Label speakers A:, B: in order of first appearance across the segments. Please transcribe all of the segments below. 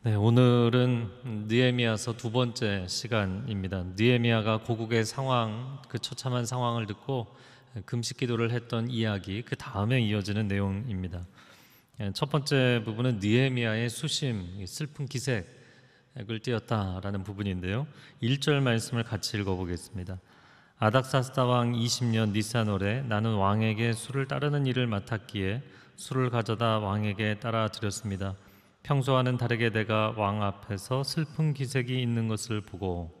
A: 네, 오늘은 느헤미야서 두 번째 시간입니다. 느헤미야가 고국의 상황, 그 처참한 상황을 듣고 금식 기도를 했던 이야기, 그 다음에 이어지는 내용입니다. 첫 번째 부분은 느헤미야의 수심, 슬픈 기색을 띄었다라는 부분인데요. 1절 말씀을 같이 읽어보겠습니다. 아닥사스다 왕 20년 니산월에 나는 왕에게 술을 따르는 일을 맡았기에 술을 가져다 왕에게 따라 드렸습니다. 평소와는 다르게 내가 왕 앞에서 슬픈 기색이 있는 것을 보고,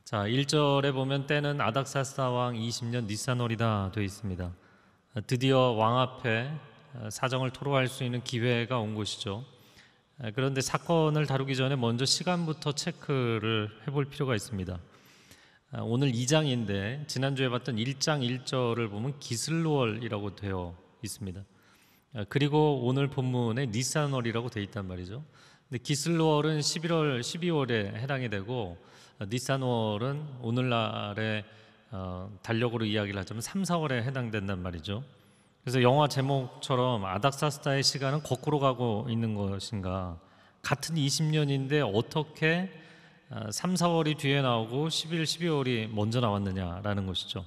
A: 자, 1절에 보면 때는 아닥사스다 왕 20년 니산월이다 되어 있습니다. 드디어 왕 앞에 사정을 토로할 수 있는 기회가 온 것이죠. 그런데 사건을 다루기 전에 먼저 시간부터 체크를 해볼 필요가 있습니다. 오늘 2장인데 지난주에 봤던 1장 1절을 보면 기슬월이라고 되어 있습니다. 그리고 오늘 본문에 니산월이라고 되어 있단 말이죠. 근데 기슬월은 11월, 12월에 해당이 되고 니산월은 오늘날의 달력으로 이야기를 하자면 3, 4월에 해당된단 말이죠. 그래서 영화 제목처럼 아닥사스다의 시간은 거꾸로 가고 있는 것인가, 같은 20년인데 어떻게 3, 4월이 뒤에 나오고 11, 12월이 먼저 나왔느냐라는 것이죠.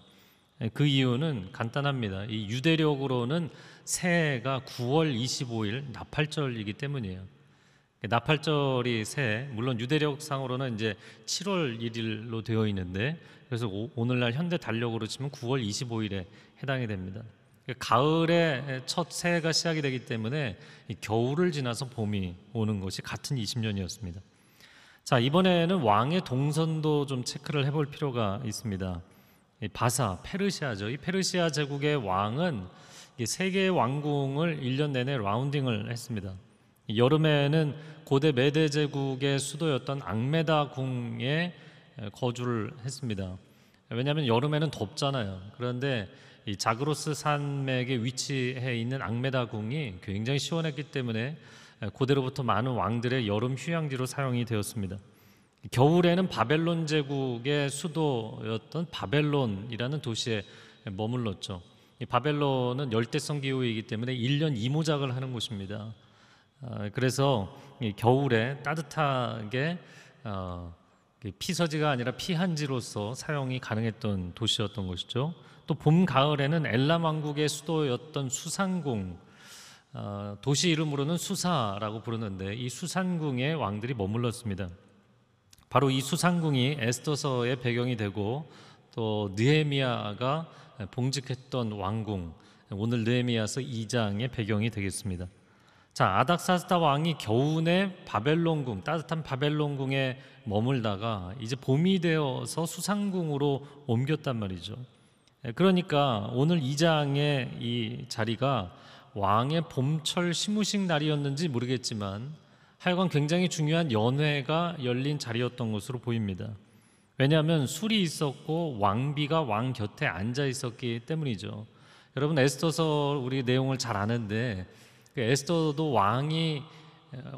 A: 그 이유는 간단합니다. 이 유대력으로는 새해가 9월 25일 나팔절이기 때문이에요. 나팔절이 새해, 물론 유대력상으로는 이제 7월 1일로 되어 있는데, 그래서 오늘날 현대 달력으로 치면 9월 25일에 해당이 됩니다. 가을에 첫 새해가 시작이 되기 때문에 겨울을 지나서 봄이 오는 것이 같은 20년이었습니다. 자, 이번에는 왕의 동선도 좀 체크를 해볼 필요가 있습니다. 바사, 페르시아죠. 이 페르시아 제국의 왕은 세 개의 왕궁을 1년 내내 라운딩을 했습니다. 여름에는 고대 메데 제국의 수도였던 앙메다 궁에 거주를 했습니다. 왜냐하면 여름에는 덥잖아요. 그런데 이 자그로스 산맥에 위치해 있는 앙메다 궁이 굉장히 시원했기 때문에 고대로부터 많은 왕들의 여름 휴양지로 사용이 되었습니다. 겨울에는 바벨론 제국의 수도였던 바벨론이라는 도시에 머물렀죠. 이 바벨론은 열대성 기후이기 때문에 1년 이모작을 하는 곳입니다. 그래서 겨울에 따뜻하게 피서지가 아니라 피한지로서 사용이 가능했던 도시였던 것이죠. 또 봄, 가을에는 엘람 왕국의 수도였던 수산궁, 도시 이름으로는 수사라고 부르는데 이 수산궁에 왕들이 머물렀습니다. 바로 이 수산궁이 에스더서의 배경이 되고 또 느헤미야가 봉직했던 왕궁, 오늘 느헤미야서 2장의 배경이 되겠습니다. 자, 아닥사스다 왕이 겨우내 바벨론궁, 따뜻한 바벨론궁에 머물다가 이제 봄이 되어서 수산궁으로 옮겼단 말이죠. 그러니까 오늘 2장의 이 자리가 왕의 봄철 시무식 날이었는지 모르겠지만 하여간 굉장히 중요한 연회가 열린 자리였던 것으로 보입니다. 왜냐하면 술이 있었고 왕비가 왕 곁에 앉아 있었기 때문이죠. 여러분, 에스더서 우리 내용을 잘 아는데 에스더도 왕이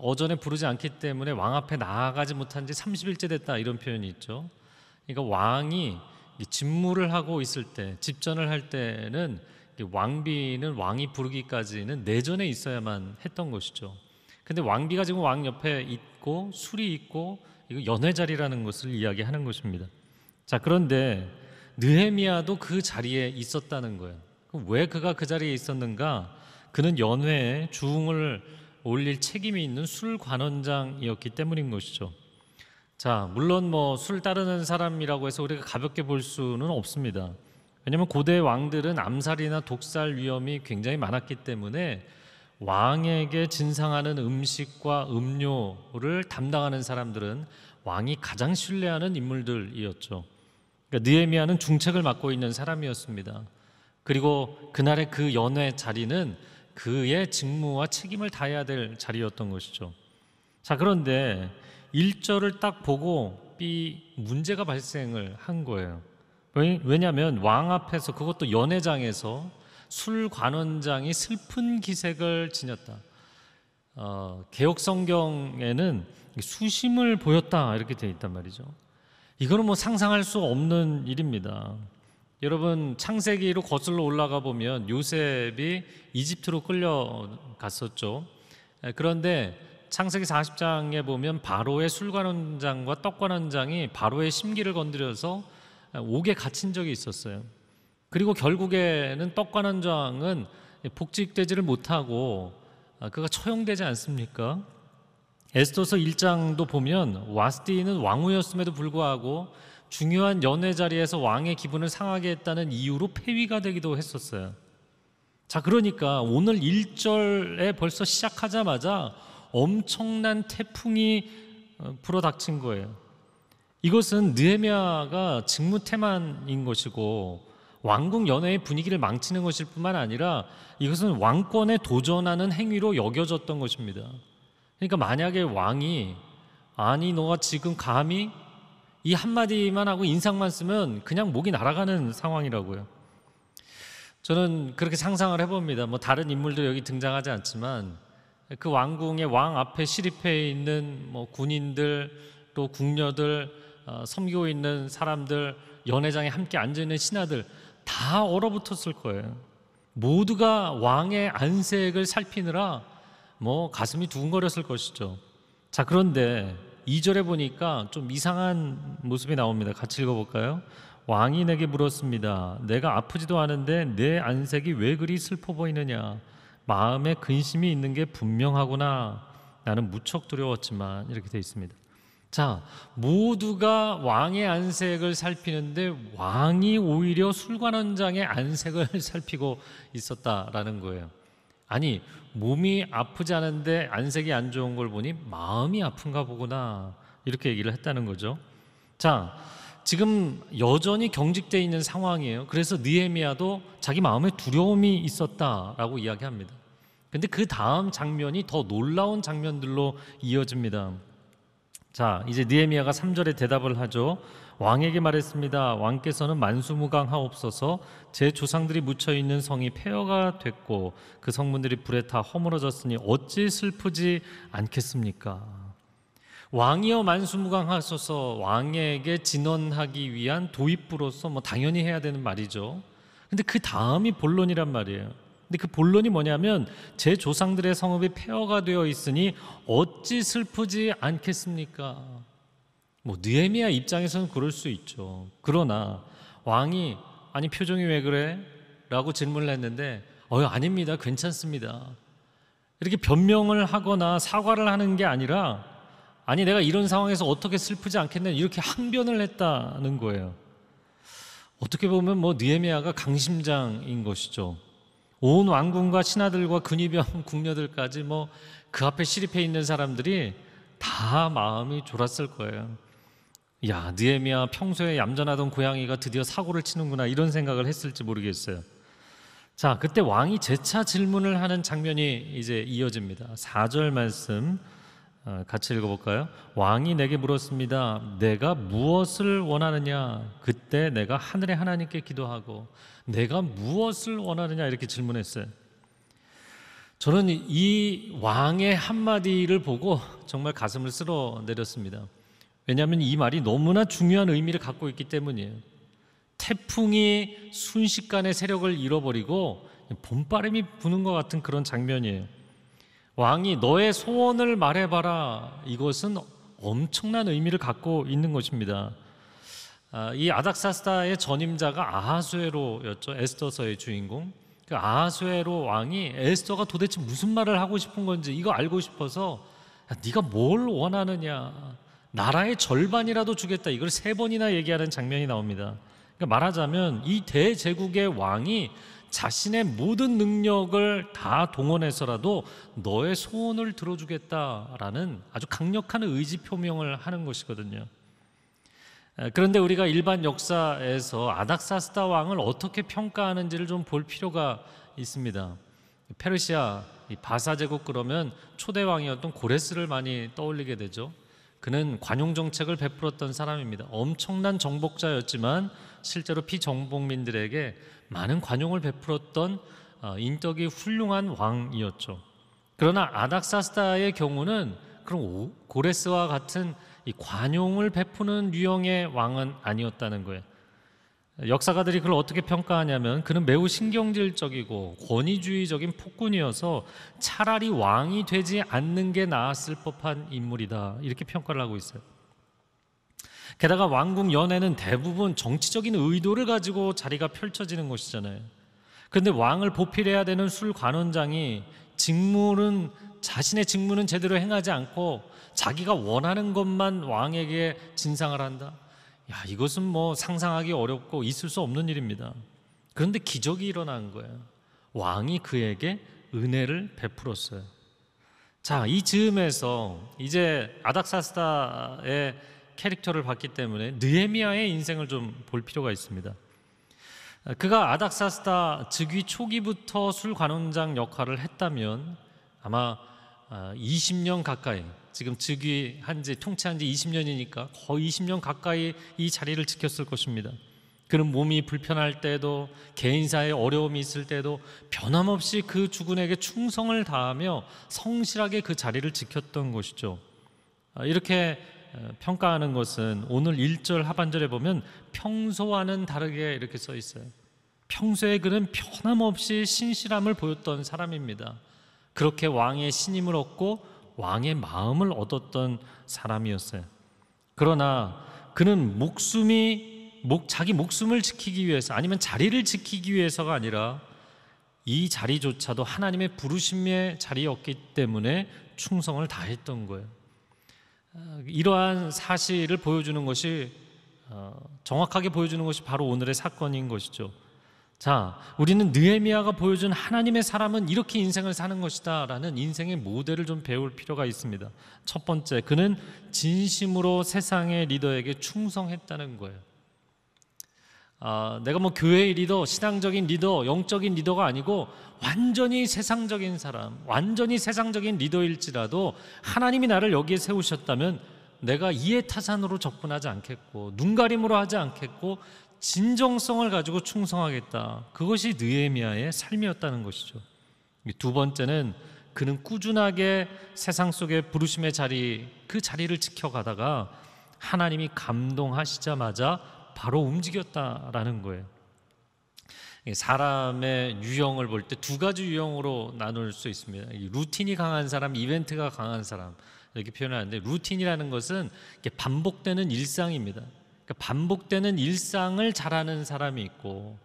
A: 어전에 부르지 않기 때문에 왕 앞에 나아가지 못한 지 30일째 됐다, 이런 표현이 있죠. 그러니까 왕이 집무를 하고 있을 때, 집전을 할 때는 왕비는 왕이 부르기까지는 내전에 있어야만 했던 것이죠. 근데 왕비가 지금 왕 옆에 있고 술이 있고 이거 연회 자리라는 것을 이야기하는 것입니다. 자, 그런데 느헤미야도 그 자리에 있었다는 거예요. 왜 그가 그 자리에 있었는가? 그는 연회에 주웅을 올릴 책임이 있는 술관원장이었기 때문인 것이죠. 자, 물론 술 따르는 사람이라고 해서 우리가 가볍게 볼 수는 없습니다. 왜냐하면 고대 왕들은 암살이나 독살 위험이 굉장히 많았기 때문에 왕에게 진상하는 음식과 음료를 담당하는 사람들은 왕이 가장 신뢰하는 인물들이었죠. 그러니까 느헤미야는 중책을 맡고 있는 사람이었습니다. 그리고 그날의 그 연회 자리는 그의 직무와 책임을 다해야 될 자리였던 것이죠. 자, 그런데 1절을 딱 보고 문제가 발생을 한 거예요. 왜냐하면 왕 앞에서, 그것도 연회장에서 술관원장이 슬픈 기색을 지녔다. 개역 성경에는 수심을 보였다, 이렇게 되어 있단 말이죠. 이거는 상상할 수 없는 일입니다. 여러분, 창세기로 거슬러 올라가 보면 요셉이 이집트로 끌려갔었죠. 그런데 창세기 40장에 보면 바로의 술관원장과 떡관원장이 바로의 심기를 건드려서 옥에 갇힌 적이 있었어요. 그리고 결국에는 떡관원장은 복직되지를 못하고 그가 처형되지 않습니까? 에스더서 1장도 보면 와스디는 왕후였음에도 불구하고 중요한 연회 자리에서 왕의 기분을 상하게 했다는 이유로 폐위가 되기도 했었어요. 자, 그러니까 오늘 1절에 벌써 시작하자마자 엄청난 태풍이 불어닥친 거예요. 이것은 느헤미야가 직무태만인 것이고 왕궁 연회의 분위기를 망치는 것일 뿐만 아니라 이것은 왕권에 도전하는 행위로 여겨졌던 것입니다. 그러니까 만약에 왕이 아니 너가 지금 감히 이 한마디만 하고 인상만 쓰면 그냥 목이 날아가는 상황이라고요. 저는 그렇게 상상을 해봅니다. 뭐 다른 인물들 여기 등장하지 않지만 그 왕궁의 왕 앞에 시립해 있는 뭐 군인들 또 궁녀들 섬기고 있는 사람들 연회장에 함께 앉아있는 신하들 다 얼어붙었을 거예요. 모두가 왕의 안색을 살피느라 뭐 가슴이 두근거렸을 것이죠. 자, 그런데 2절에 보니까 좀 이상한 모습이 나옵니다. 같이 읽어볼까요? 왕이 내게 물었습니다. 내가 아프지도 않은데 내 안색이 왜 그리 슬퍼 보이느냐? 마음에 근심이 있는 게 분명하구나. 나는 무척 두려웠지만 이렇게 되어 있습니다. 자, 모두가 왕의 안색을 살피는데 왕이 오히려 술관원장의 안색을 살피고 있었다라는 거예요. 아니, 몸이 아프지 않은데 안색이 안 좋은 걸 보니 마음이 아픈가 보구나 이렇게 얘기를 했다는 거죠. 자, 지금 여전히 경직되어 있는 상황이에요. 그래서 느헤미야도 자기 마음에 두려움이 있었다라고 이야기합니다. 근데 그 다음 장면이 더 놀라운 장면들로 이어집니다. 자, 이제 느헤미야가 3절에 대답을 하죠. 왕에게 말했습니다. 왕께서는 만수무강하옵소서. 제 조상들이 묻혀있는 성이 폐허가 됐고 그 성문들이 불에 타 허물어졌으니 어찌 슬프지 않겠습니까? 왕이여 만수무강하소서. 왕에게 진언하기 위한 도입부로서 뭐 당연히 해야 되는 말이죠. 근데 그 다음이 본론이란 말이에요. 근데 그 본론이 뭐냐면 제 조상들의 성읍이 폐허가 되어 있으니 어찌 슬프지 않겠습니까? 뭐 느헤미야 입장에서는 그럴 수 있죠. 그러나 왕이 아니 표정이 왜 그래? 라고 질문을 했는데 아닙니다. 괜찮습니다. 이렇게 변명을 하거나 사과를 하는 게 아니라 아니 내가 이런 상황에서 어떻게 슬프지 않겠냐 이렇게 항변을 했다는 거예요. 어떻게 보면 뭐 느헤미야가 강심장인 것이죠. 온 왕궁과 신하들과 근위병 궁녀들까지 뭐 그 앞에 시립해 있는 사람들이 다 마음이 졸았을 거예요. 야, 느헤미야 평소에 얌전하던 고양이가 드디어 사고를 치는구나 이런 생각을 했을지 모르겠어요. 자, 그때 왕이 재차 질문을 하는 장면이 이제 이어집니다. 4절 말씀 같이 읽어볼까요? 왕이 내게 물었습니다. 내가 무엇을 원하느냐? 그때 내가 하늘의 하나님께 기도하고 내가 무엇을 원하느냐 이렇게 질문했어요. 저는 이 왕의 한마디를 보고 정말 가슴을 쓸어내렸습니다. 왜냐하면 이 말이 너무나 중요한 의미를 갖고 있기 때문이에요. 태풍이 순식간에 세력을 잃어버리고 봄바람이 부는 것 같은 그런 장면이에요. 왕이 너의 소원을 말해봐라. 이것은 엄청난 의미를 갖고 있는 것입니다. 이 아닥사스다의 전임자가 아하수에로였죠. 에스더서의 주인공. 그 아하수에로 왕이 에스더가 도대체 무슨 말을 하고 싶은 건지 이거 알고 싶어서 네가 뭘 원하느냐, 나라의 절반이라도 주겠다, 이걸 3번이나 얘기하는 장면이 나옵니다. 그러니까 말하자면 이 대제국의 왕이 자신의 모든 능력을 다 동원해서라도 너의 소원을 들어주겠다라는 아주 강력한 의지 표명을 하는 것이거든요. 그런데 우리가 일반 역사에서 아닥사스다 왕을 어떻게 평가하는지를 좀 볼 필요가 있습니다. 페르시아 바사 제국 그러면 초대 왕이었던 고레스를 많이 떠올리게 되죠. 그는 관용 정책을 베풀었던 사람입니다. 엄청난 정복자였지만 실제로 피정복민들에게 많은 관용을 베풀었던 인덕이 훌륭한 왕이었죠. 그러나 아닥사스다의 경우는 그런 고레스와 같은 이 관용을 베푸는 유형의 왕은 아니었다는 거예요. 역사가들이 그걸 어떻게 평가하냐면 그는 매우 신경질적이고 권위주의적인 폭군이어서 차라리 왕이 되지 않는 게 나았을 법한 인물이다, 이렇게 평가를 하고 있어요. 게다가 왕궁 연회는 대부분 정치적인 의도를 가지고 자리가 펼쳐지는 것이잖아요. 그런데 왕을 보필해야 되는 술관원장이 자신의 직무는 제대로 행하지 않고 자기가 원하는 것만 왕에게 진상을 한다. 이것은 뭐 상상하기 어렵고 있을 수 없는 일입니다. 그런데 기적이 일어난 거예요. 왕이 그에게 은혜를 베풀었어요. 자, 이 즈음에서 이제 아닥사스다의 캐릭터를 봤기 때문에 느헤미야의 인생을 좀 볼 필요가 있습니다. 그가 아닥사스다 즉위 초기부터 술관원장 역할을 했다면 아마 20년 가까이, 지금 즉위한 지, 통치한 지 20년이니까 거의 20년 가까이 이 자리를 지켰을 것입니다. 그는 몸이 불편할 때도, 개인사에 어려움이 있을 때도 변함없이 그 주군에게 충성을 다하며 성실하게 그 자리를 지켰던 것이죠. 이렇게 평가하는 것은 오늘 1절 하반절에 보면 평소와는 다르게 이렇게 써 있어요. 평소에 그는 변함없이 신실함을 보였던 사람입니다. 그렇게 왕의 신임을 얻고 왕의 마음을 얻었던 사람이었어요. 그러나 그는 자기 목숨을 지키기 위해서, 아니면 자리를 지키기 위해서가 아니라 이 자리조차도 하나님의 부르심의 자리였기 때문에 충성을 다했던 거예요. 이러한 사실을 보여주는 것이, 정확하게 보여주는 것이 바로 오늘의 사건인 것이죠. 자, 우리는 느헤미야가 보여준 하나님의 사람은 이렇게 인생을 사는 것이다 라는 인생의 모델을 좀 배울 필요가 있습니다. 첫 번째, 그는 진심으로 세상의 리더에게 충성했다는 거예요. 내가 뭐 교회의 리더, 신앙적인 리더, 영적인 리더가 아니고 완전히 세상적인 사람, 완전히 세상적인 리더일지라도 하나님이 나를 여기에 세우셨다면 내가 이해타산으로 접근하지 않겠고 눈가림으로 하지 않겠고 진정성을 가지고 충성하겠다. 그것이 느헤미야의 삶이었다는 것이죠. 두 번째는 그는 꾸준하게 세상 속의 부르심의 자리, 그 자리를 지켜가다가 하나님이 감동하시자마자 바로 움직였다라는 거예요. 사람의 유형을 볼 때 두 가지 유형으로 나눌 수 있습니다. 루틴이 강한 사람, 이벤트가 강한 사람, 이렇게 표현하는데, 루틴이라는 것은 반복되는 일상입니다. 반복되는 일상을 잘하는 사람이 있고,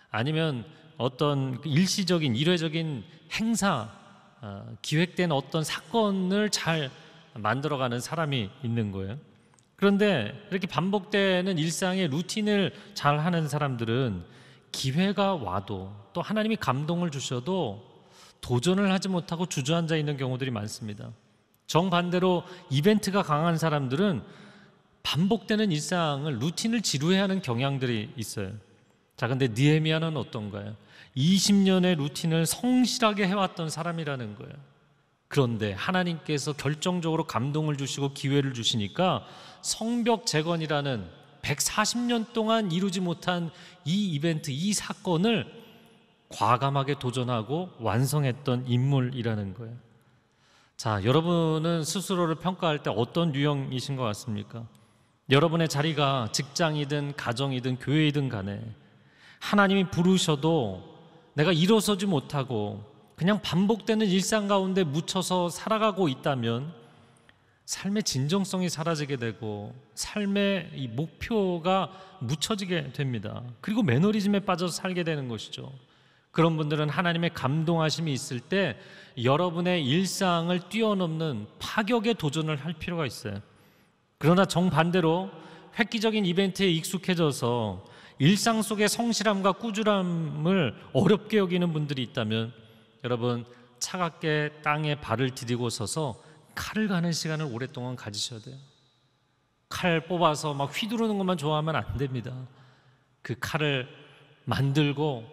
A: 아니면 어떤 일시적인 일회적인 행사, 기획된 어떤 사건을 잘 만들어가는 사람이 있는 거예요. 그런데 이렇게 반복되는 일상의 루틴을 잘하는 사람들은 기회가 와도, 또 하나님이 감동을 주셔도 도전을 하지 못하고 주저앉아 있는 경우들이 많습니다. 정반대로 이벤트가 강한 사람들은 반복되는 일상을, 루틴을 지루해하는 경향들이 있어요. 자, 근데 느헤미야는 어떤가요? 20년의 루틴을 성실하게 해왔던 사람이라는 거예요. 그런데 하나님께서 결정적으로 감동을 주시고 기회를 주시니까 성벽 재건이라는 140년 동안 이루지 못한 이 이벤트, 이 사건을 과감하게 도전하고 완성했던 인물이라는 거예요. 자, 여러분은 스스로를 평가할 때 어떤 유형이신 것 같습니까? 여러분의 자리가 직장이든 가정이든 교회이든 간에 하나님이 부르셔도 내가 일어서지 못하고 그냥 반복되는 일상 가운데 묻혀서 살아가고 있다면 삶의 진정성이 사라지게 되고 삶의 이 목표가 묻혀지게 됩니다. 그리고 매너리즘에 빠져서 살게 되는 것이죠. 그런 분들은 하나님의 감동하심이 있을 때 여러분의 일상을 뛰어넘는 파격의 도전을 할 필요가 있어요. 그러나 정반대로 획기적인 이벤트에 익숙해져서 일상 속의 성실함과 꾸준함을 어렵게 여기는 분들이 있다면 여러분, 차갑게 땅에 발을 디디고 서서 칼을 가는 시간을 오랫동안 가지셔야 돼요. 칼 뽑아서 막 휘두르는 것만 좋아하면 안 됩니다. 그 칼을 만들고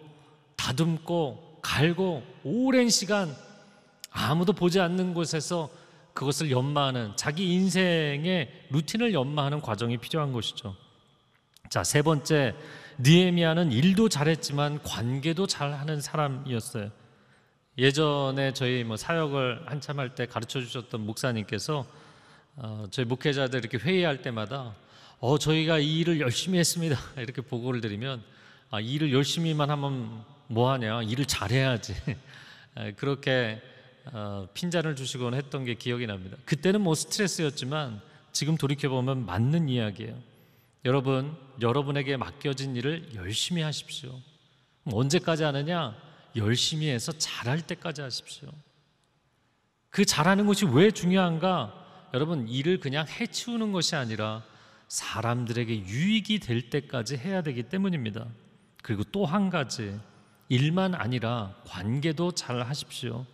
A: 다듬고 갈고 오랜 시간 아무도 보지 않는 곳에서 그것을 연마하는, 자기 인생의 루틴을 연마하는 과정이 필요한 것이죠. 자, 세 번째, 느헤미야는 일도 잘했지만 관계도 잘하는 사람이었어요. 예전에 저희 사역을 한참 할 때 가르쳐 주셨던 목사님께서 저희 목회자들 이렇게 회의할 때마다 저희가 이 일을 열심히 했습니다. 이렇게 보고를 드리면 이 일을 열심히만 하면 뭐하냐, 일을 잘해야지. 그렇게 핀잔을 주시곤 했던 게 기억이 납니다. 그때는 뭐 스트레스였지만 지금 돌이켜보면 맞는 이야기예요. 여러분, 여러분에게 맡겨진 일을 열심히 하십시오. 언제까지 하느냐? 열심히 해서 잘할 때까지 하십시오. 그 잘하는 것이 왜 중요한가? 여러분, 일을 그냥 해치우는 것이 아니라 사람들에게 유익이 될 때까지 해야 되기 때문입니다. 그리고 또 한 가지, 일만 아니라 관계도 잘 하십시오.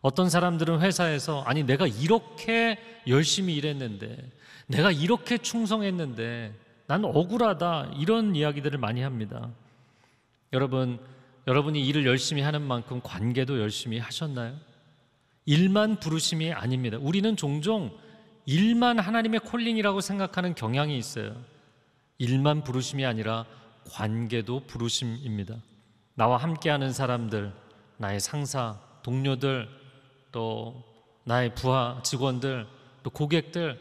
A: 어떤 사람들은 회사에서 아니 내가 이렇게 열심히 일했는데, 내가 이렇게 충성했는데 난 억울하다, 이런 이야기들을 많이 합니다. 여러분이 일을 열심히 하는 만큼 관계도 열심히 하셨나요? 일만 부르심이 아닙니다. 우리는 종종 일만 하나님의 콜링이라고 생각하는 경향이 있어요. 일만 부르심이 아니라 관계도 부르심입니다. 나와 함께하는 사람들, 나의 상사, 동료들, 또 나의 부하 직원들, 또 고객들,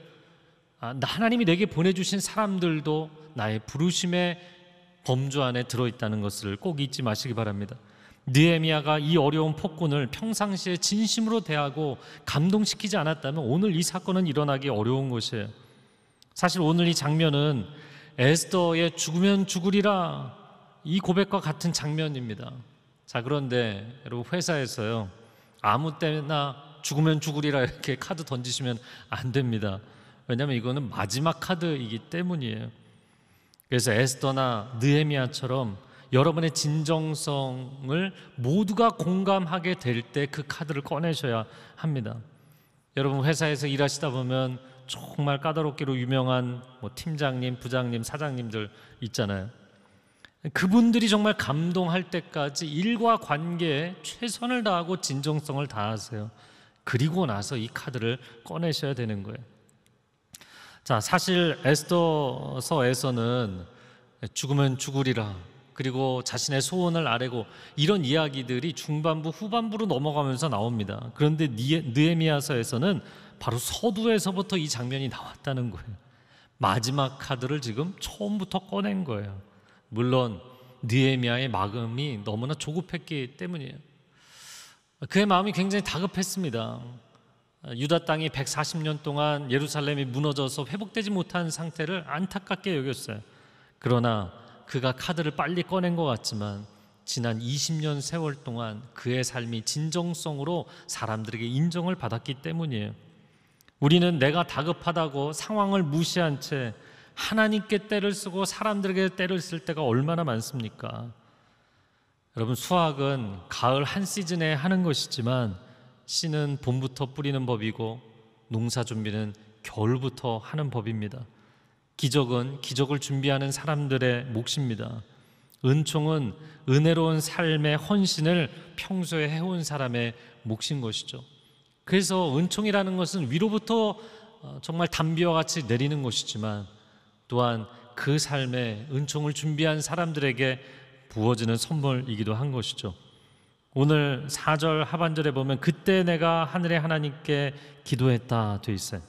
A: 하나님이 내게 보내주신 사람들도 나의 부르심의 범주 안에 들어있다는 것을 꼭 잊지 마시기 바랍니다. 느헤미야가 이 어려운 폭군을 평상시에 진심으로 대하고 감동시키지 않았다면 오늘 이 사건은 일어나기 어려운 것이에요. 사실 오늘 이 장면은 에스더의 죽으면 죽으리라, 이 고백과 같은 장면입니다. 자, 그런데 여러분, 회사에서요, 아무 때나 죽으면 죽으리라 이렇게 카드 던지시면 안 됩니다. 왜냐하면 이거는 마지막 카드이기 때문이에요. 그래서 에스더나 느헤미야처럼 여러분의 진정성을 모두가 공감하게 될 때 그 카드를 꺼내셔야 합니다. 여러분, 회사에서 일하시다 보면 정말 까다롭기로 유명한 팀장님, 부장님, 사장님들 있잖아요. 그분들이 정말 감동할 때까지 일과 관계에 최선을 다하고 진정성을 다하세요. 그리고 나서 이 카드를 꺼내셔야 되는 거예요. 자, 사실 에스더서에서는 죽으면 죽으리라, 그리고 자신의 소원을 아뢰고, 이런 이야기들이 중반부 후반부로 넘어가면서 나옵니다. 그런데 느헤미야서에서는 바로 서두에서부터 이 장면이 나왔다는 거예요. 마지막 카드를 지금 처음부터 꺼낸 거예요. 물론 느헤미야의 마음이 너무나 조급했기 때문이에요. 그의 마음이 굉장히 다급했습니다. 유다 땅이 140년 동안 예루살렘이 무너져서 회복되지 못한 상태를 안타깝게 여겼어요. 그러나 그가 카드를 빨리 꺼낸 것 같지만 지난 20년 세월 동안 그의 삶이 진정성으로 사람들에게 인정을 받았기 때문이에요. 우리는 내가 다급하다고 상황을 무시한 채 하나님께 때를 쓰고 사람들에게 때를 쓸 때가 얼마나 많습니까? 여러분, 수확은 가을 한 시즌에 하는 것이지만 씨는 봄부터 뿌리는 법이고 농사 준비는 겨울부터 하는 법입니다. 기적은 기적을 준비하는 사람들의 몫입니다. 은총은 은혜로운 삶의 헌신을 평소에 해온 사람의 몫인 것이죠. 그래서 은총이라는 것은 위로부터 정말 담비와 같이 내리는 것이지만 또한 그 삶에 은총을 준비한 사람들에게 부어지는 선물이기도 한 것이죠. 오늘 4절 하반절에 보면 그때 내가 하늘의 하나님께 기도했다 돼 있어요.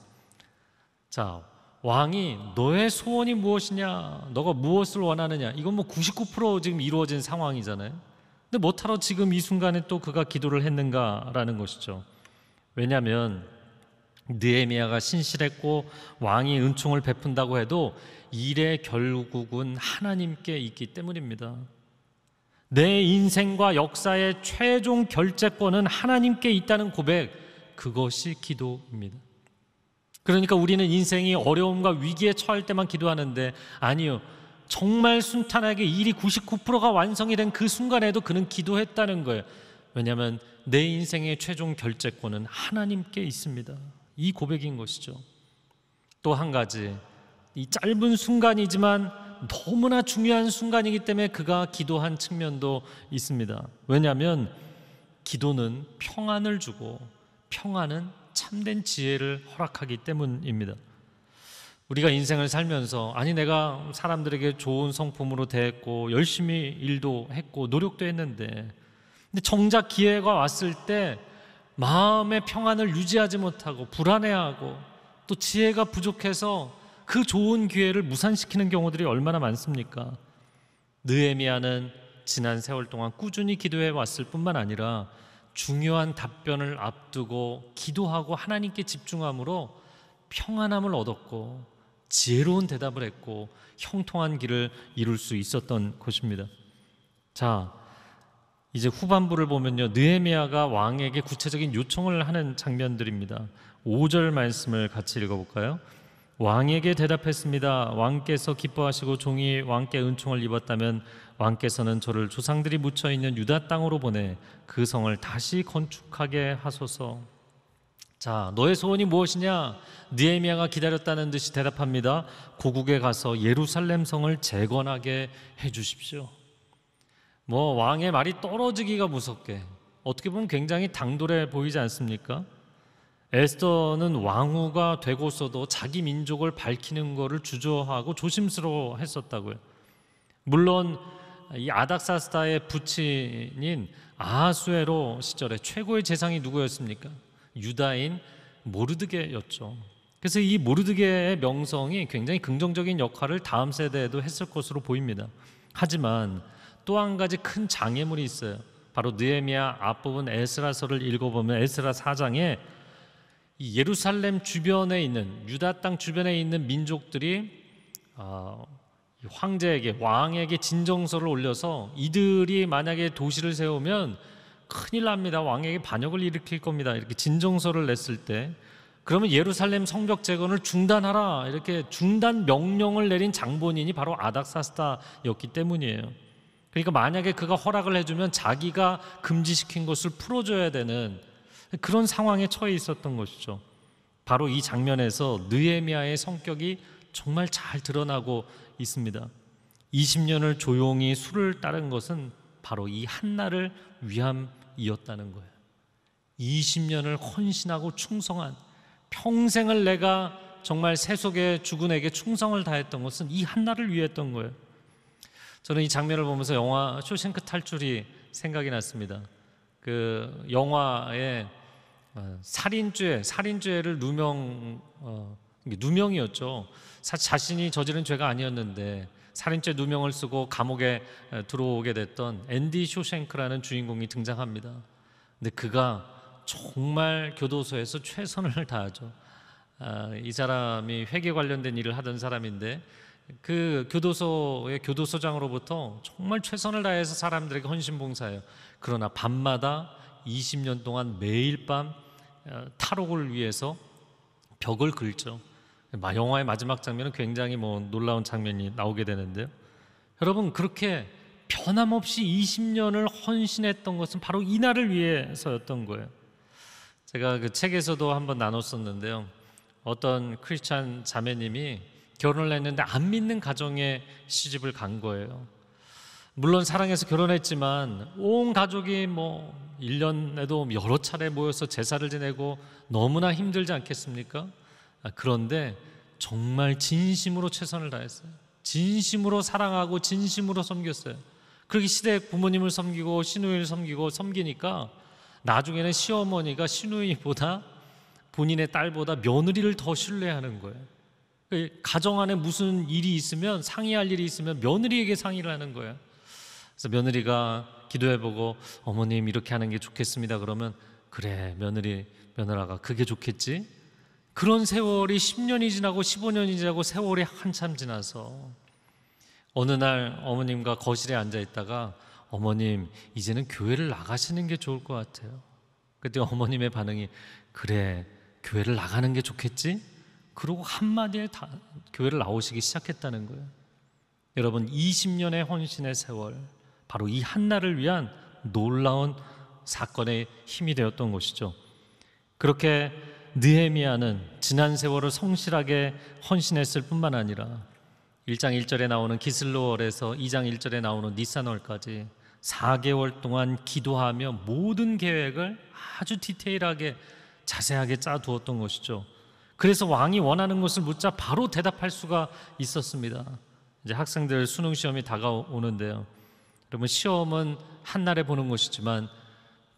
A: 자, 왕이 너의 소원이 무엇이냐, 너가 무엇을 원하느냐, 이건 99% 지금 이루어진 상황이잖아요. 근데 뭐하러 지금 이 순간에 또 그가 기도를 했는가라는 것이죠. 왜냐하면 느헤미야가 신실했고 왕이 은총을 베푼다고 해도 일의 결국은 하나님께 있기 때문입니다. 내 인생과 역사의 최종 결재권은 하나님께 있다는 고백, 그것이 기도입니다. 그러니까 우리는 인생이 어려움과 위기에 처할 때만 기도하는데, 아니요, 정말 순탄하게 일이 99%가 완성이 된 그 순간에도 그는 기도했다는 거예요. 왜냐하면 내 인생의 최종 결재권은 하나님께 있습니다. 이 고백인 것이죠. 또 한 가지, 이 짧은 순간이지만 너무나 중요한 순간이기 때문에 그가 기도한 측면도 있습니다. 왜냐하면 기도는 평안을 주고 평안은 참된 지혜를 허락하기 때문입니다. 우리가 인생을 살면서 아니 내가 사람들에게 좋은 성품으로 대했고 열심히 일도 했고 노력도 했는데, 근데 정작 기회가 왔을 때 마음의 평안을 유지하지 못하고 불안해하고 또 지혜가 부족해서 그 좋은 기회를 무산시키는 경우들이 얼마나 많습니까? 느헤미야는 지난 세월 동안 꾸준히 기도해 왔을 뿐만 아니라 중요한 답변을 앞두고 기도하고 하나님께 집중함으로 평안함을 얻었고 지혜로운 대답을 했고 형통한 길을 이룰 수 있었던 것입니다. 자, 이제 후반부를 보면요, 느헤미야가 왕에게 구체적인 요청을 하는 장면들입니다. 5절 말씀을 같이 읽어볼까요? 왕에게 대답했습니다. 왕께서 기뻐하시고 종이 왕께 은총을 입었다면 왕께서는 저를 조상들이 묻혀있는 유다 땅으로 보내 그 성을 다시 건축하게 하소서. 자, 너의 소원이 무엇이냐? 느헤미야가 기다렸다는 듯이 대답합니다. 고국에 가서 예루살렘 성을 재건하게 해주십시오. 왕의 말이 떨어지기가 무섭게, 어떻게 보면 굉장히 당돌해 보이지 않습니까? 에스더는 왕후가 되고서도 자기 민족을 밝히는 것을 주저하고 조심스러워 했었다고요. 물론 이 아닥사스다의 부친인 아하수에로 시절에 최고의 재상이 누구였습니까? 유다인 모르드게였죠. 그래서 이 모르드게의 명성이 굉장히 긍정적인 역할을 다음 세대에도 했을 것으로 보입니다. 하지만 또 한 가지 큰 장애물이 있어요. 바로 느헤미야 앞부분 에스라서를 읽어보면 에스라 4장에 이 예루살렘 주변에 있는, 유다 땅 주변에 있는 민족들이 황제에게, 왕에게 진정서를 올려서 이들이 만약에 도시를 세우면 큰일 납니다, 왕에게 반역을 일으킬 겁니다, 이렇게 진정서를 냈을 때, 그러면 예루살렘 성벽 재건을 중단하라, 이렇게 중단 명령을 내린 장본인이 바로 아닥사스다였기 때문이에요. 그러니까 만약에 그가 허락을 해주면 자기가 금지시킨 것을 풀어줘야 되는 그런 상황에 처해 있었던 것이죠. 바로 이 장면에서 느헤미야의 성격이 정말 잘 드러나고 있습니다. 20년을 조용히 수를 따른 것은 바로 이 한나를 위함이었다는 거예요. 20년을 헌신하고 충성한, 평생을 내가 정말 세속의 주군에게 충성을 다했던 것은 이 한나를 위했던 거예요. 저는 이 장면을 보면서 영화 쇼생크 탈출이 생각이 났습니다. 그 영화에 살인죄를 누명이었죠. 자신이 저지른 죄가 아니었는데 살인죄 누명을 쓰고 감옥에 들어오게 됐던 앤디 쇼생크라는 주인공이 등장합니다. 근데 그가 정말 교도소에서 최선을 다하죠. 이 사람이 회계 관련된 일을 하던 사람인데 그 교도소의 교도소장으로부터 정말 최선을 다해서 사람들에게 헌신봉사해요. 그러나 밤마다 20년 동안 매일 밤 탈옥을 위해서 벽을 긁죠. 영화의 마지막 장면은 굉장히 놀라운 장면이 나오게 되는데요. 여러분, 그렇게 변함없이 20년을 헌신했던 것은 바로 이 날을 위해서였던 거예요. 제가 그 책에서도 한번 나눴었는데요. 어떤 크리스찬 자매님이 결혼을 했는데 안 믿는 가정에 시집을 간 거예요. 물론 사랑해서 결혼했지만 온 가족이 1년에도 여러 차례 모여서 제사를 지내고 너무나 힘들지 않겠습니까? 그런데 정말 진심으로 최선을 다했어요. 진심으로 사랑하고 진심으로 섬겼어요. 그렇게 시댁 부모님을 섬기고 시누이를 섬기니까 나중에는 시어머니가 시누이보다, 본인의 딸보다 며느리를 더 신뢰하는 거예요. 가정 안에 무슨 일이 있으면, 상의할 일이 있으면 며느리에게 상의를 하는 거예요. 그래서 며느리가 기도해보고 어머님 이렇게 하는 게 좋겠습니다 그러면 그래 며느라가 그게 좋겠지. 그런 세월이 10년이 지나고 15년이 지나고 세월이 한참 지나서 어느 날 어머님과 거실에 앉아 있다가 어머님 이제는 교회를 나가시는 게 좋을 것 같아요. 그때 어머님의 반응이 그래 교회를 나가는 게 좋겠지? 그러고 한마디에 다 교회를 나오시기 시작했다는 거예요. 여러분, 20년의 헌신의 세월, 바로 이 한나를 위한 놀라운 사건의 힘이 되었던 것이죠. 그렇게 느헤미야는 지난 세월을 성실하게 헌신했을 뿐만 아니라 1장 1절에 나오는 기슬로월에서 2장 1절에 나오는 니산월까지 4개월 동안 기도하며 모든 계획을 아주 디테일하게 자세하게 짜두었던 것이죠. 그래서 왕이 원하는 것을 묻자 바로 대답할 수가 있었습니다. 이제 학생들 수능 시험이 다가오는데요. 여러분, 시험은 한날에 보는 것이지만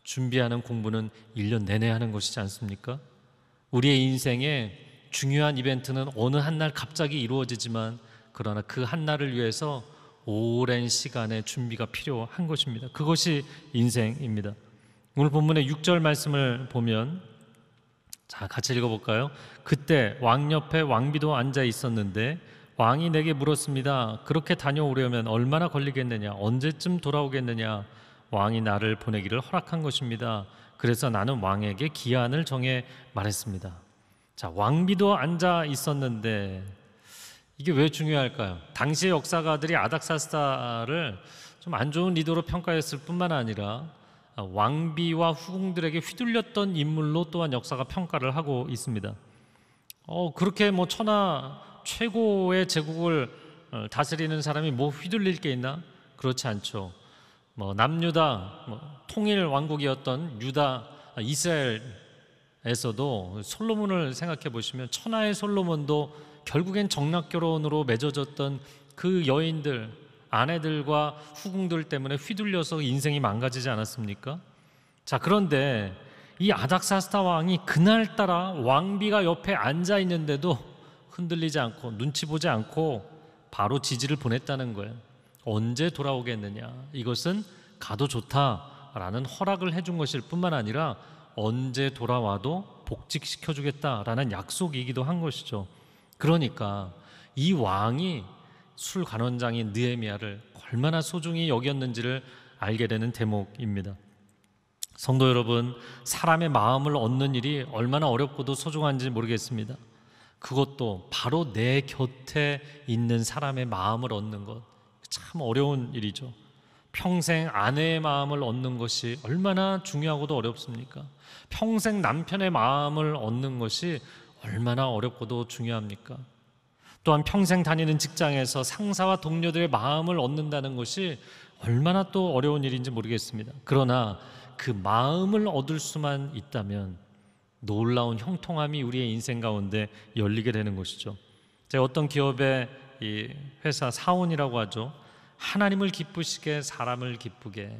A: 준비하는 공부는 1년 내내 하는 것이지 않습니까? 우리의 인생에 중요한 이벤트는 어느 한 날 갑자기 이루어지지만 그러나 그 한 날을 위해서 오랜 시간의 준비가 필요한 것입니다. 그것이 인생입니다. 오늘 본문의 6절 말씀을 보면, 자, 같이 읽어볼까요? 그때 왕 옆에 왕비도 앉아 있었는데 왕이 내게 물었습니다. 그렇게 다녀오려면 얼마나 걸리겠느냐? 언제쯤 돌아오겠느냐? 왕이 나를 보내기를 허락한 것입니다. 그래서 나는 왕에게 기한을 정해 말했습니다. 자, 왕비도 앉아 있었는데 이게 왜 중요할까요? 당시의 역사가들이 아닥사스다를 좀 안 좋은 리더로 평가했을 뿐만 아니라 왕비와 후궁들에게 휘둘렸던 인물로 또한 역사가 평가를 하고 있습니다. 그렇게 뭐 천하 최고의 제국을 다스리는 사람이 뭐 휘둘릴 게 있나? 그렇지 않죠. 뭐 남유다 통일 왕국이었던 유다 이스라엘에서도 솔로몬을 생각해 보시면 천하의 솔로몬도 결국엔 정략 결혼으로 맺어졌던 그 여인들, 아내들과 후궁들 때문에 휘둘려서 인생이 망가지지 않았습니까? 자, 그런데 이 아닥사스다 왕이 그날따라 왕비가 옆에 앉아 있는데도 흔들리지 않고 눈치 보지 않고 바로 지지를 보냈다는 거예요. 언제 돌아오겠느냐? 이것은 가도 좋다라는 허락을 해준 것일 뿐만 아니라 언제 돌아와도 복직시켜주겠다라는 약속이기도 한 것이죠. 그러니까 이 왕이 술 관원장인 느헤미야를 얼마나 소중히 여겼는지를 알게 되는 대목입니다. 성도 여러분, 사람의 마음을 얻는 일이 얼마나 어렵고도 소중한지 모르겠습니다. 그것도 바로 내 곁에 있는 사람의 마음을 얻는 것, 참 어려운 일이죠. 평생 아내의 마음을 얻는 것이 얼마나 중요하고도 어렵습니까? 평생 남편의 마음을 얻는 것이 얼마나 어렵고도 중요합니까? 또한 평생 다니는 직장에서 상사와 동료들의 마음을 얻는다는 것이 얼마나 또 어려운 일인지 모르겠습니다. 그러나 그 마음을 얻을 수만 있다면 놀라운 형통함이 우리의 인생 가운데 열리게 되는 것이죠. 제가 어떤 기업의 이 회사 사원이라고 하죠. 하나님을 기쁘시게 사람을 기쁘게.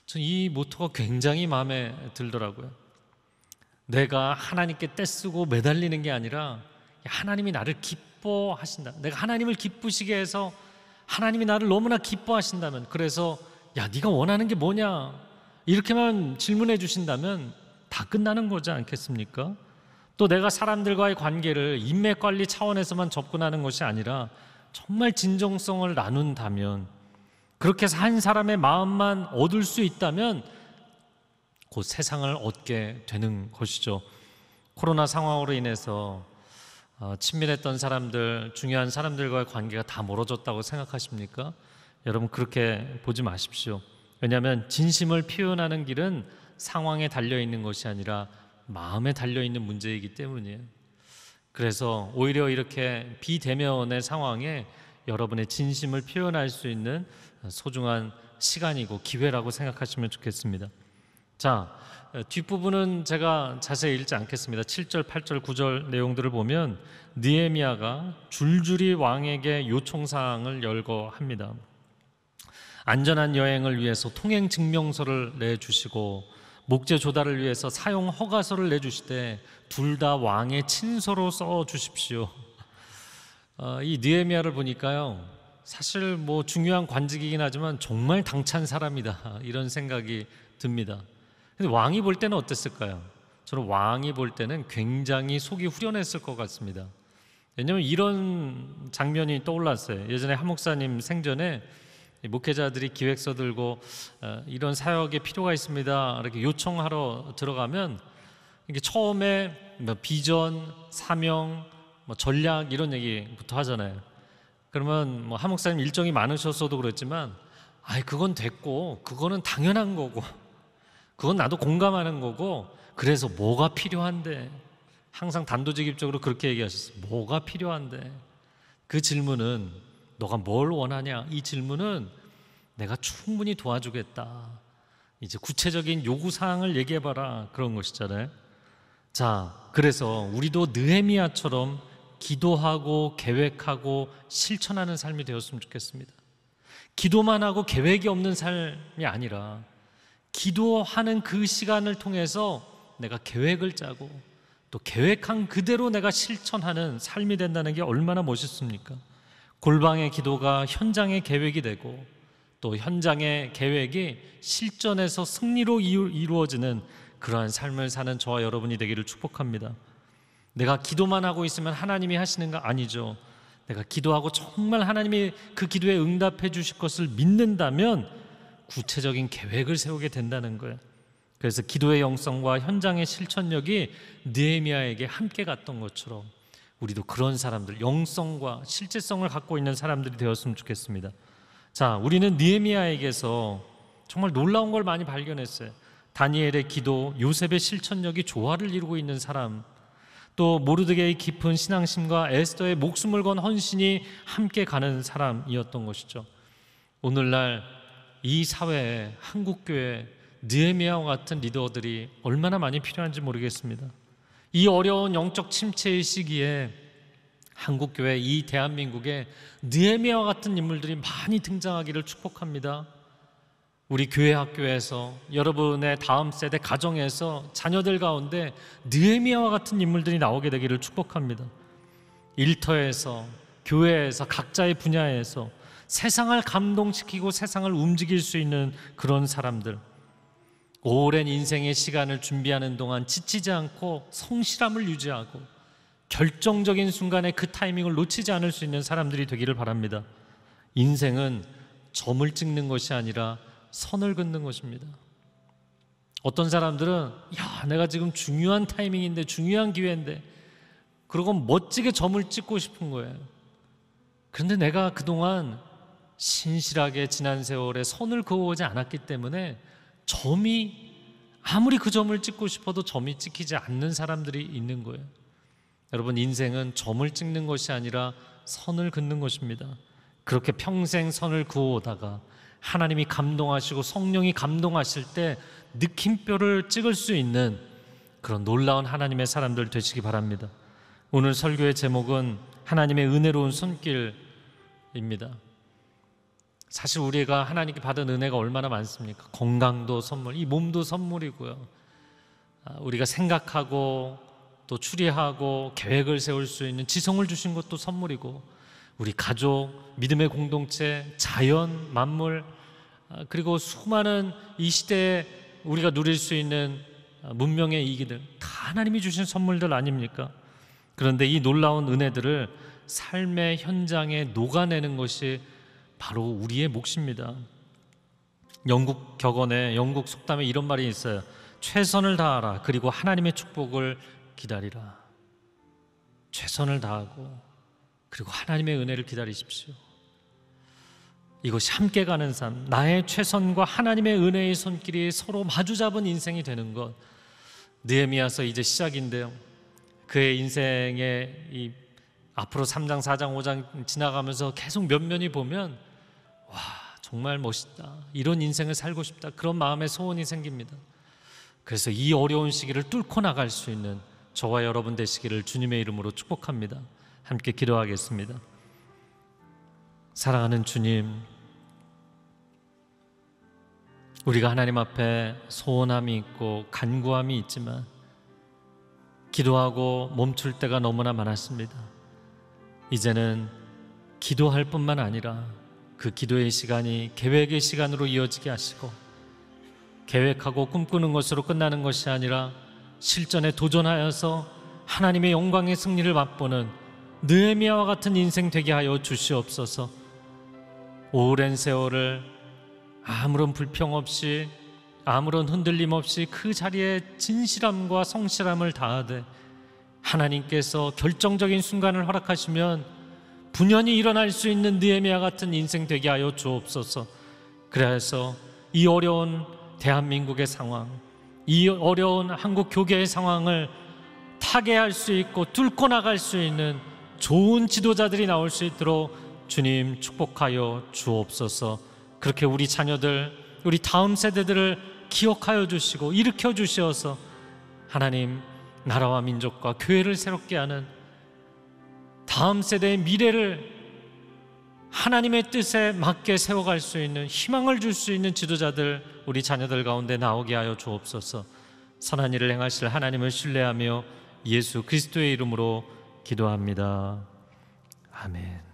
A: 전 이 모토가 굉장히 마음에 들더라고요. 내가 하나님께 떼쓰고 매달리는 게 아니라 하나님이 나를 기뻐하신다. 내가 하나님을 기쁘시게 해서 하나님이 나를 너무나 기뻐하신다면, 그래서 야, 네가 원하는 게 뭐냐? 이렇게만 질문해 주신다면 다 끝나는 거지 않겠습니까? 또 내가 사람들과의 관계를 인맥 관리 차원에서만 접근하는 것이 아니라 정말 진정성을 나눈다면, 그렇게 해서 한 사람의 마음만 얻을 수 있다면 곧 세상을 얻게 되는 것이죠. 코로나 상황으로 인해서 친밀했던 사람들, 중요한 사람들과의 관계가 다 멀어졌다고 생각하십니까? 여러분, 그렇게 보지 마십시오. 왜냐하면 진심을 표현하는 길은 상황에 달려있는 것이 아니라 마음에 달려있는 문제이기 때문이에요. 그래서 오히려 이렇게 비대면의 상황에 여러분의 진심을 표현할 수 있는 소중한 시간이고 기회라고 생각하시면 좋겠습니다. 자, 뒷부분은 제가 자세히 읽지 않겠습니다. 7절, 8절, 9절 내용들을 보면 느헤미야가 줄줄이 왕에게 요청사항을 열거합니다. 안전한 여행을 위해서 통행 증명서를 내주시고 목재 조달을 위해서 사용 허가서를 내주시되 둘 다 왕의 친서로 써주십시오. 이 느헤미야를 보니까요, 사실 뭐 중요한 관직이긴 하지만 정말 당찬 사람이다, 이런 생각이 듭니다. 근데 왕이 볼 때는 어땠을까요? 저는 왕이 볼 때는 굉장히 속이 후련했을 것 같습니다. 왜냐하면 이런 장면이 떠올랐어요. 예전에 한 목사님 생전에 목회자들이 기획서 들고 이런 사역에 필요가 있습니다, 이렇게 요청하러 들어가면 이게 처음에 비전, 사명, 전략 이런 얘기부터 하잖아요. 그러면 한 목사님 일정이 많으셨어도 그렇지만 그건 됐고, 그거는 당연한 거고, 그건 나도 공감하는 거고, 그래서 뭐가 필요한데, 항상 단도직입적으로 그렇게 얘기하셨어요. 뭐가 필요한데? 그 질문은 너가 뭘 원하냐? 이 질문은 내가 충분히 도와주겠다. 이제 구체적인 요구사항을 얘기해봐라, 그런 것이잖아요. 자, 그래서 우리도 느헤미야처럼 기도하고 계획하고 실천하는 삶이 되었으면 좋겠습니다. 기도만 하고 계획이 없는 삶이 아니라 기도하는 그 시간을 통해서 내가 계획을 짜고 또 계획한 그대로 내가 실천하는 삶이 된다는 게 얼마나 멋있습니까? 골방의 기도가 현장의 계획이 되고 또 현장의 계획이 실전에서 승리로 이루어지는 그러한 삶을 사는 저와 여러분이 되기를 축복합니다. 내가 기도만 하고 있으면 하나님이 하시는 거 아니죠. 내가 기도하고 정말 하나님이 그 기도에 응답해 주실 것을 믿는다면 구체적인 계획을 세우게 된다는 거예요. 그래서 기도의 영성과 현장의 실천력이 느헤미야에게 함께 갔던 것처럼 우리도 그런 사람들, 영성과 실제성을 갖고 있는 사람들이 되었으면 좋겠습니다. 자, 우리는 느헤미야에게서 정말 놀라운 걸 많이 발견했어요. 다니엘의 기도, 요셉의 실천력이 조화를 이루고 있는 사람, 또 모르드게의 깊은 신앙심과 에스더의 목숨을 건 헌신이 함께 가는 사람이었던 것이죠. 오늘날 이 사회에, 한국교회 느헤미야와 같은 리더들이 얼마나 많이 필요한지 모르겠습니다. 이 어려운 영적 침체의 시기에 한국교회, 이 대한민국에 느헤미야와 같은 인물들이 많이 등장하기를 축복합니다. 우리 교회 학교에서, 여러분의 다음 세대 가정에서, 자녀들 가운데 느헤미야와 같은 인물들이 나오게 되기를 축복합니다. 일터에서, 교회에서, 각자의 분야에서 세상을 감동시키고 세상을 움직일 수 있는 그런 사람들, 오랜 인생의 시간을 준비하는 동안 지치지 않고 성실함을 유지하고 결정적인 순간에 그 타이밍을 놓치지 않을 수 있는 사람들이 되기를 바랍니다. 인생은 점을 찍는 것이 아니라 선을 긋는 것입니다. 어떤 사람들은 내가 지금 중요한 타이밍인데, 중요한 기회인데, 그러고 멋지게 점을 찍고 싶은 거예요. 그런데 내가 그동안 신실하게 지난 세월에 선을 그어오지 않았기 때문에 점이, 아무리 그 점을 찍고 싶어도 점이 찍히지 않는 사람들이 있는 거예요. 여러분, 인생은 점을 찍는 것이 아니라 선을 긋는 것입니다. 그렇게 평생 선을 그어오다가 하나님이 감동하시고 성령이 감동하실 때 느낌표를 찍을 수 있는 그런 놀라운 하나님의 사람들 되시기 바랍니다. 오늘 설교의 제목은 하나님의 은혜로운 손길입니다. 사실 우리가 하나님께 받은 은혜가 얼마나 많습니까? 건강도 선물, 이 몸도 선물이고요. 우리가 생각하고 또 추리하고 계획을 세울 수 있는 지성을 주신 것도 선물이고, 우리 가족, 믿음의 공동체, 자연, 만물, 그리고 수많은 이 시대에 우리가 누릴 수 있는 문명의 이기들, 다 하나님이 주신 선물들 아닙니까? 그런데 이 놀라운 은혜들을 삶의 현장에 녹아내는 것이 바로 우리의 몫입니다. 영국 격언에, 영국 속담에 이런 말이 있어요. 최선을 다하라, 그리고 하나님의 축복을 기다리라. 최선을 다하고 그리고 하나님의 은혜를 기다리십시오. 이것이 함께 가는 삶, 나의 최선과 하나님의 은혜의 손길이 서로 마주잡은 인생이 되는 것, 느헤미야서 이제 시작인데요. 그의 인생의 이 앞으로 3장, 4장, 5장 지나가면서 계속 면면히 보면 와, 정말 멋있다, 이런 인생을 살고 싶다, 그런 마음의 소원이 생깁니다. 그래서 이 어려운 시기를 뚫고 나갈 수 있는 저와 여러분 되시기를 주님의 이름으로 축복합니다. 함께 기도하겠습니다. 사랑하는 주님, 우리가 하나님 앞에 소원함이 있고 간구함이 있지만 기도하고 멈출 때가 너무나 많았습니다. 이제는 기도할 뿐만 아니라 그 기도의 시간이 계획의 시간으로 이어지게 하시고, 계획하고 꿈꾸는 것으로 끝나는 것이 아니라 실전에 도전하여서 하나님의 영광의 승리를 맛보는 느헤미야와 같은 인생 되게 하여 주시옵소서. 오랜 세월을 아무런 불평 없이, 아무런 흔들림 없이 그 자리에 진실함과 성실함을 다하되 하나님께서 결정적인 순간을 허락하시면 분연히 일어날 수 있는 느헤미야 같은 인생 되게 하여 주옵소서. 그래서 이 어려운 대한민국의 상황, 이 어려운 한국 교계의 상황을 타개할 수 있고 뚫고 나갈 수 있는 좋은 지도자들이 나올 수 있도록 주님 축복하여 주옵소서. 그렇게 우리 자녀들, 우리 다음 세대들을 기억하여 주시고 일으켜 주시어서 하나님 나라와 민족과 교회를 새롭게 하는, 다음 세대의 미래를 하나님의 뜻에 맞게 세워갈 수 있는, 희망을 줄 수 있는 지도자들 우리 자녀들 가운데 나오게 하여 주옵소서. 선한 일을 행하실 하나님을 신뢰하며 예수 그리스도의 이름으로 기도합니다. 아멘.